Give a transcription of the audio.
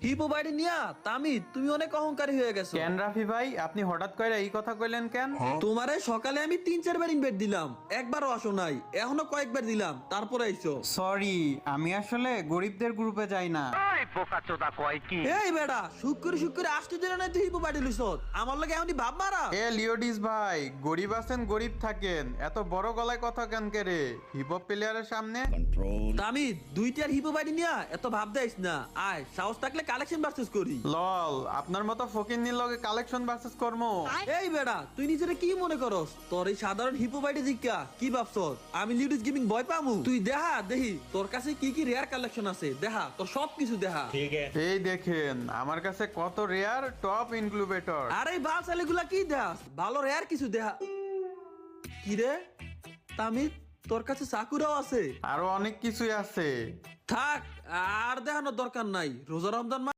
Hippo বাইডি নিয়া তামিদ তুমি অনেক অহংকারী হয়ে গেছো। কেন রাফি ভাই, আপনি হঠাৎ করে এই কথা কইলেন কেন? তোমারে সকালে আমি 3-4 বার ইনভাইট দিলাম, একবারও আসো নাই। এখনো কয়েকবার দিলাম, তারপরে আইছো। সরি, আমি আসলে গরিবদের গ্রুপে যাই না। এই বেড়া, শুক্র আসতে দিলে না তুই হিপো বাইডি লইছ, আমার লাগে এমনি ভাব মারা। এ লিওডিস ভাই, গরিব আছেন গরিব থাকেন, এত বড় গলায় কথা কেন করে হিপহপ প্লেয়ারের সামনে? তামিদ 2টা হিপো বাইডি নিয়া এত ভাব দেইস না। আয় সাহস থাকলে কালেকশন ভার্সেস করি। লল, আপনার মতো ফকিন্নির লগে কালেকশন ভার্সেস কর্ম। এই বেড়া, তুই নিজেরে কি মনে করস? তোর এই সাধারণ হিপো বাইডি জিজ্ঞা কি ভাবছস আমি লিডিস গেমিং ভয় পামু? তুই দেহা দেহি তোর কাছে কি কি রেয়ার কালেকশন আছে, দেহা তোর সবকিছু দেহা। এই দেখেন আমার কাছে কত রেয়ার টপ ইনক্লুবেটর। আরে বাল ছেলেগুলা কি দেখাস? ভালো রেয়ার কিছু দেহা। কি রে তামিদ, তোর কাছে সাকুরাও আছে? আরো অনেক কিছুই আছে। থাক, আর দেখানোর দরকার নাই। রোজা রমজান